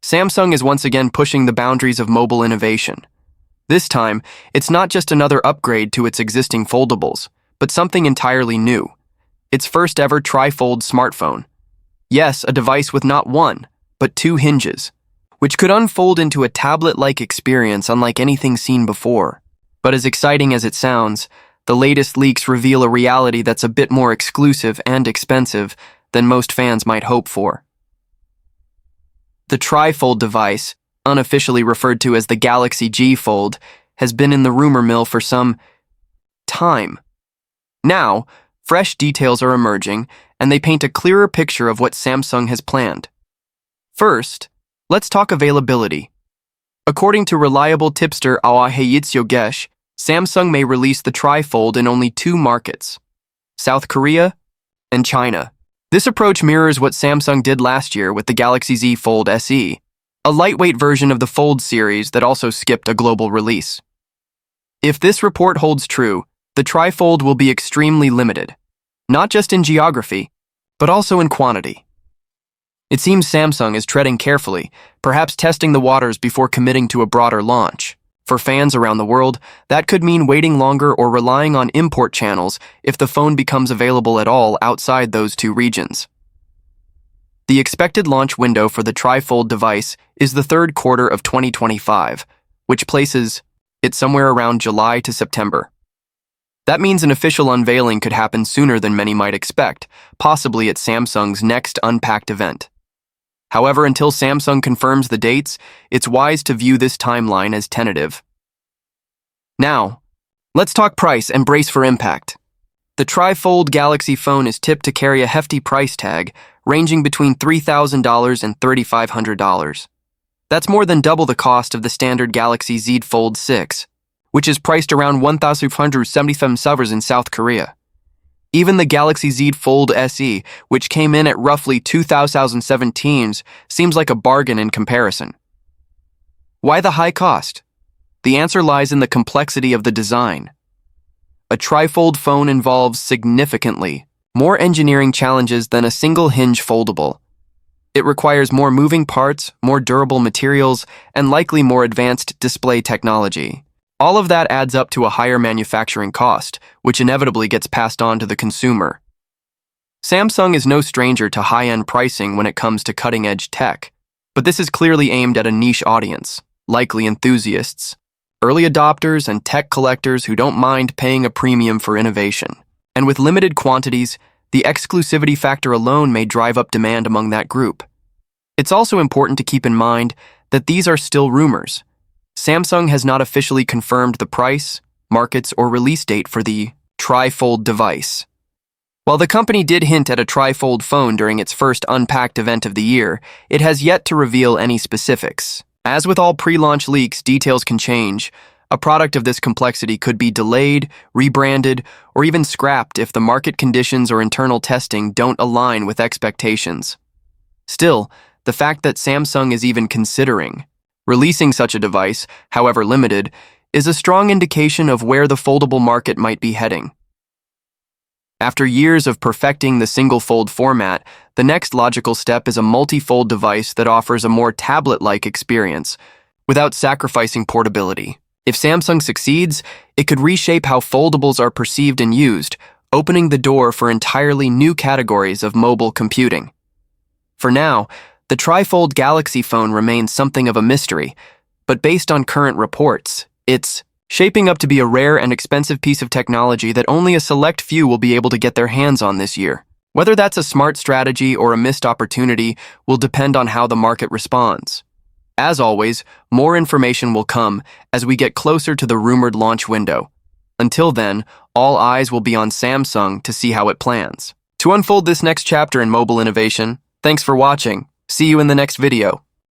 Samsung is once again pushing the boundaries of mobile innovation. This time, it's not just another upgrade to its existing foldables, but something entirely new. Its first ever tri-fold smartphone. Yes, a device with not one, but two hinges, which could unfold into a tablet-like experience unlike anything seen before. But as exciting as it sounds, the latest leaks reveal a reality that's a bit more exclusive and expensive than most fans might hope for. The tri-fold device, unofficially referred to as the Galaxy G Fold, has been in the rumor mill for some time. Now, fresh details are emerging, and they paint a clearer picture of what Samsung has planned. First, let's talk availability. According to reliable tipster AI-powered, Samsung may release the tri-fold in only two markets, South Korea and China. This approach mirrors what Samsung did last year with the Galaxy Z Fold SE, a lightweight version of the Fold series that also skipped a global release. If this report holds true, the tri-fold will be extremely limited, not just in geography, but also in quantity. It seems Samsung is treading carefully, perhaps testing the waters before committing to a broader launch. For fans around the world, that could mean waiting longer or relying on import channels if the phone becomes available at all outside those two regions. The expected launch window for the tri-fold device is the third quarter of 2025, which places it somewhere around July to September. That means an official unveiling could happen sooner than many might expect, possibly at Samsung's next Unpacked event. However, until Samsung confirms the dates, it's wise to view this timeline as tentative. Now, let's talk price and brace for impact. The tri-fold Galaxy phone is tipped to carry a hefty price tag, ranging between $3,000 and $3,500. That's more than double the cost of the standard Galaxy Z Fold 6, which is priced around $1,577 in South Korea. Even the Galaxy Z Fold SE, which came in at roughly $2,017, seems like a bargain in comparison. Why the high cost? The answer lies in the complexity of the design. A tri-fold phone involves significantly more engineering challenges than a single hinge foldable. It requires more moving parts, more durable materials, and likely more advanced display technology. All of that adds up to a higher manufacturing cost, which inevitably gets passed on to the consumer. Samsung is no stranger to high-end pricing when it comes to cutting-edge tech, but this is clearly aimed at a niche audience, likely enthusiasts, early adopters, and tech collectors who don't mind paying a premium for innovation. And with limited quantities, the exclusivity factor alone may drive up demand among that group. It's also important to keep in mind that these are still rumors. Samsung has not officially confirmed the price, markets, or release date for the tri-fold device. While the company did hint at a tri-fold phone during its first Unpacked event of the year, it has yet to reveal any specifics. As with all pre-launch leaks, details can change. A product of this complexity could be delayed, rebranded, or even scrapped if the market conditions or internal testing don't align with expectations. Still, the fact that Samsung is even considering releasing such a device, however limited, is a strong indication of where the foldable market might be heading. After years of perfecting the single-fold format, the next logical step is a multi-fold device that offers a more tablet-like experience, without sacrificing portability. If Samsung succeeds, it could reshape how foldables are perceived and used, opening the door for entirely new categories of mobile computing. For now, the tri-fold Galaxy phone remains something of a mystery, but based on current reports, it's shaping up to be a rare and expensive piece of technology that only a select few will be able to get their hands on this year. Whether that's a smart strategy or a missed opportunity will depend on how the market responds. As always, more information will come as we get closer to the rumored launch window. Until then, all eyes will be on Samsung to see how it plans to unfold this next chapter in mobile innovation. Thanks for watching. See you in the next video.